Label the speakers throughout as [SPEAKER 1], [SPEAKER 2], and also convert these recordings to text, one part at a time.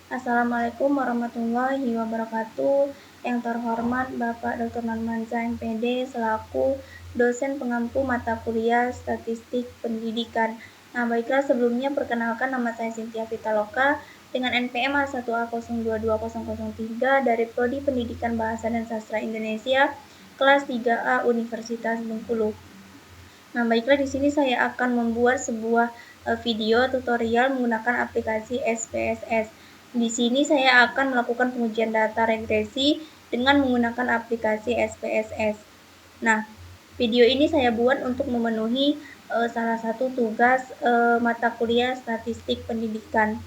[SPEAKER 1] Assalamualaikum warahmatullahi wabarakatuh. Yang terhormat Bapak Dr. Nurmanza MPD selaku dosen pengampu mata kuliah Statistik Pendidikan. Nah, baiklah sebelumnya perkenalkan nama saya Cynthia Vitaloka dengan NPM A1A022003 dari Prodi Pendidikan Bahasa dan Sastra Indonesia kelas 3A Universitas Bengkulu. Nah, baiklah di sini saya akan membuat sebuah video tutorial menggunakan aplikasi SPSS. Di sini saya akan melakukan pengujian data regresi dengan menggunakan aplikasi SPSS. Nah, video ini saya buat untuk memenuhi salah satu tugas mata kuliah Statistik Pendidikan.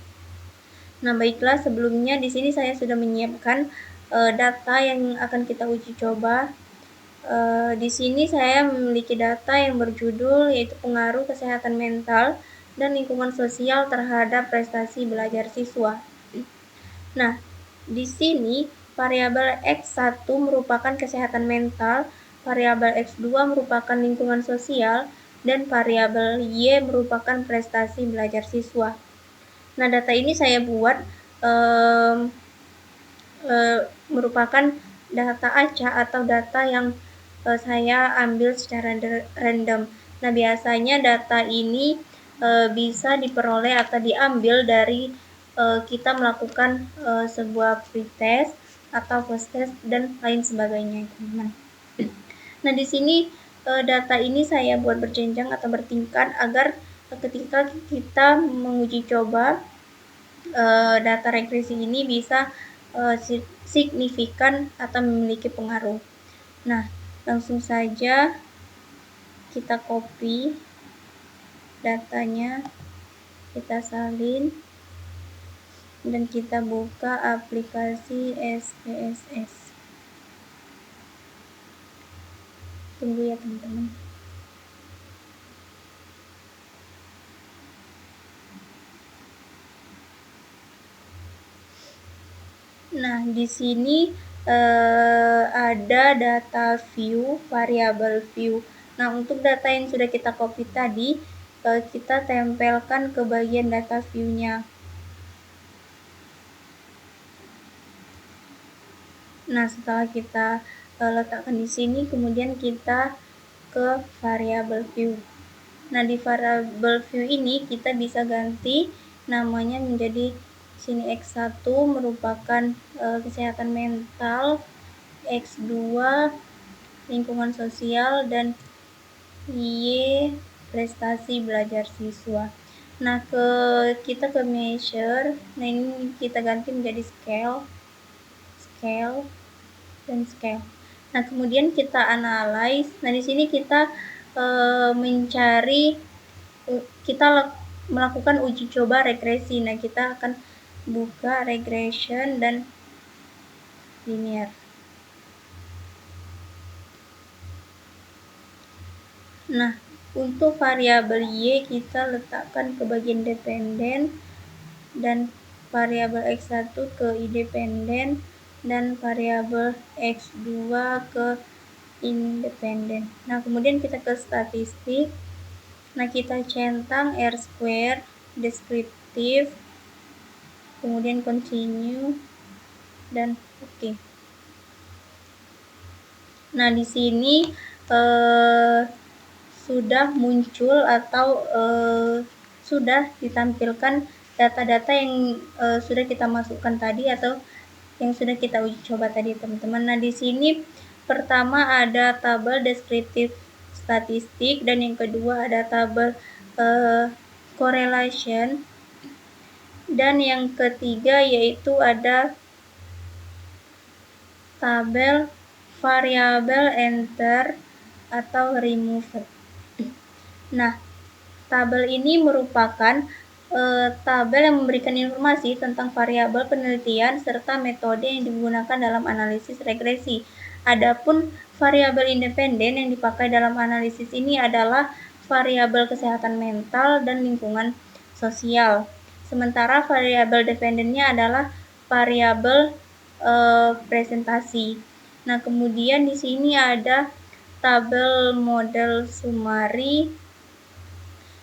[SPEAKER 1] Nah, baiklah sebelumnya di sini saya sudah menyiapkan data yang akan kita uji coba. Di sini saya memiliki data yang berjudul yaitu pengaruh kesehatan mental dan lingkungan sosial terhadap prestasi belajar siswa. Nah, di sini variabel X1 merupakan kesehatan mental, variabel X2 merupakan lingkungan sosial, dan variabel Y merupakan prestasi belajar siswa. Nah, data ini saya buat merupakan data acak atau data yang saya ambil secara random. Nah, biasanya data ini bisa diperoleh atau diambil dari kita melakukan sebuah pretest atau post test dan lain sebagainya, teman-teman. Nah, di sini data ini saya buat berjenjang atau bertingkat agar ketika kita menguji coba data regresi ini bisa signifikan atau memiliki pengaruh. Nah, langsung saja kita copy datanya, kita salin, dan kita buka aplikasi SPSS. Tunggu ya teman-teman. Nah, di sini ada data view, variabel view. Nah, untuk data yang sudah kita copy tadi, kita tempelkan ke bagian data view-nya. Nah, setelah kita letakkan di sini, kemudian kita ke variabel view. Nah, di variabel view ini kita bisa ganti namanya menjadi sini X1 merupakan kesehatan mental, X2 lingkungan sosial, dan Y prestasi belajar siswa. Nah, kita ke measure. Nah, ini kita ganti menjadi scale, dan scale. Nah, kemudian kita analyze. Nah, di sini kita kita melakukan uji coba regresi. Nah, kita akan buka regression dan linear. Nah, untuk variabel Y kita letakkan ke bagian dependen dan variabel X1 ke independen dan variabel X2 ke independen. Nah, kemudian kita ke statistik. Nah, kita centang R square, deskriptif, kemudian continue, dan oke. Nah, di sini sudah muncul atau sudah ditampilkan data-data yang sudah kita masukkan tadi atau yang sudah kita uji coba tadi, teman-teman. Nah, di sini pertama ada tabel deskriptif statistik dan yang kedua ada tabel correlation, dan yang ketiga yaitu ada tabel variabel enter atau remover. Nah, tabel ini merupakan tabel yang memberikan informasi tentang variabel penelitian serta metode yang digunakan dalam analisis regresi. Adapun variabel independen yang dipakai dalam analisis ini adalah variabel kesehatan mental dan lingkungan sosial. Sementara variabel dependennya adalah variabel presentasi. Nah, kemudian di sini ada tabel model summary.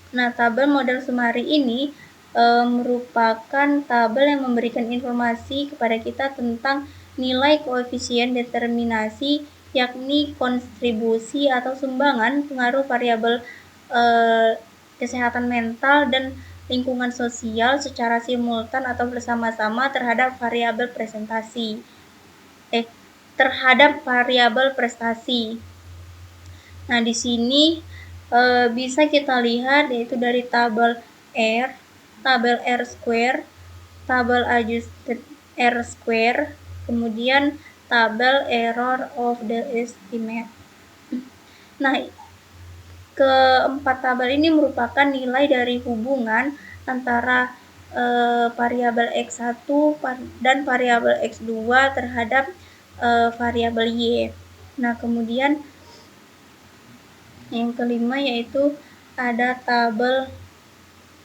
[SPEAKER 1] Nah, tabel model summary ini merupakan tabel yang memberikan informasi kepada kita tentang nilai koefisien determinasi, yakni kontribusi atau sumbangan pengaruh variabel kesehatan mental dan lingkungan sosial secara simultan atau bersama-sama terhadap variabel prestasi. Nah, di sini bisa kita lihat yaitu dari tabel R square, tabel adjusted R square, kemudian tabel error of the estimate. Nah, keempat tabel ini merupakan nilai dari hubungan antara variabel X1 dan variabel X2 terhadap variabel Y. Nah, kemudian yang kelima yaitu ada tabel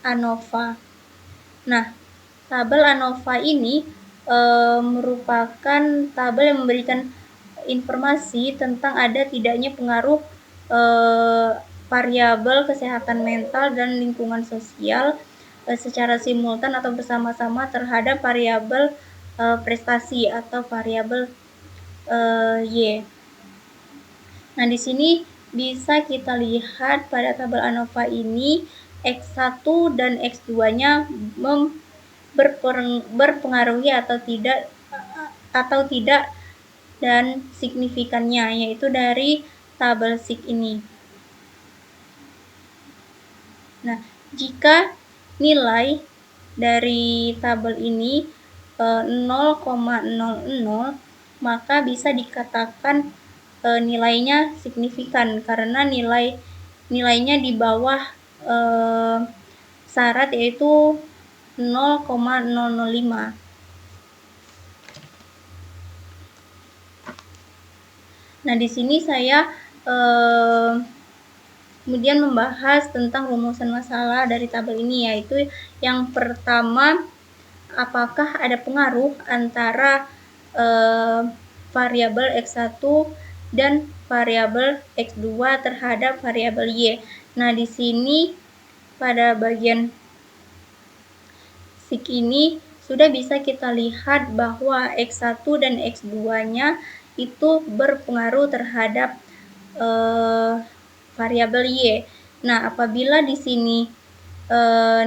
[SPEAKER 1] ANOVA. Nah, tabel ANOVA ini merupakan tabel yang memberikan informasi tentang ada tidaknya pengaruh variabel kesehatan mental dan lingkungan sosial secara simultan atau bersama-sama terhadap variabel prestasi atau variabel Y. Nah, di sini bisa kita lihat pada tabel ANOVA ini X1 dan X2-nya berpengaruhi atau tidak dan signifikannya, yaitu dari tabel SIG ini. Nah, jika nilai dari tabel ini 0,00, maka bisa dikatakan nilainya signifikan karena nilainya di bawah syarat yaitu 0,005. Nah, di sini saya kemudian membahas tentang rumusan masalah dari tabel ini, yaitu yang pertama, apakah ada pengaruh antara variabel X1 dan variabel X2 terhadap variabel Y. Nah, di sini pada bagian SIG ini sudah bisa kita lihat bahwa X1 dan X2-nya itu berpengaruh terhadap variabel Y. Nah, apabila di sini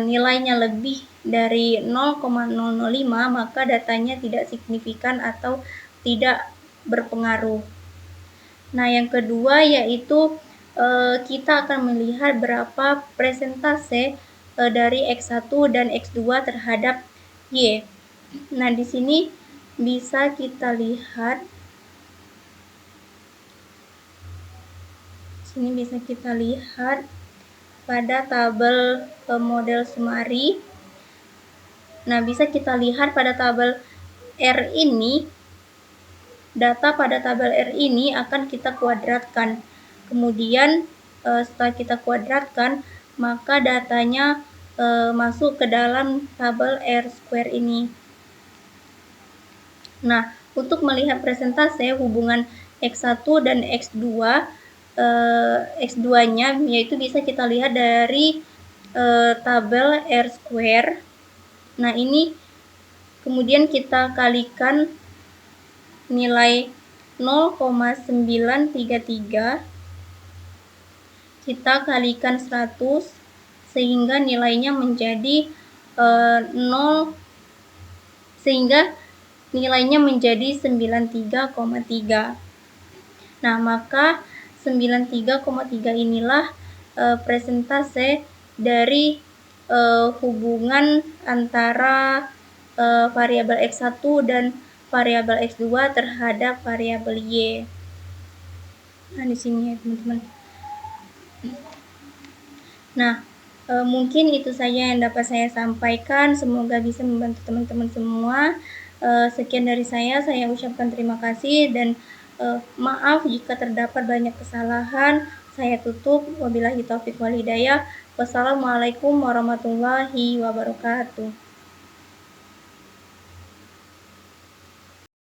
[SPEAKER 1] nilainya lebih dari 0,005, maka datanya tidak signifikan atau tidak berpengaruh. Nah, yang kedua yaitu kita akan melihat berapa persentase dari X1 dan X2 terhadap Y. Nah, di sini bisa kita lihat pada tabel model Sumari. Nah, bisa kita lihat pada tabel R ini, data pada tabel R ini akan kita kuadratkan. Kemudian setelah kita kuadratkan, maka datanya masuk ke dalam tabel R square ini. Nah, untuk melihat persentase hubungan X1 dan X2-nya yaitu bisa kita lihat dari tabel R square. Nah, ini kemudian kita kalikan nilai 0,933, kita kalikan 100 sehingga nilainya menjadi 93,3. Nah, maka 93,3 inilah persentase dari hubungan antara variabel X1 dan variabel X2 terhadap variabel Y. Nah, di sini ya, teman-teman. Nah, mungkin itu saja yang dapat saya sampaikan. Semoga bisa membantu teman-teman semua. Sekian dari saya ucapkan terima kasih dan maaf jika terdapat banyak kesalahan. Saya tutup. Wabillahi taufiq wal hidayah. Wassalamualaikum warahmatullahi wabarakatuh.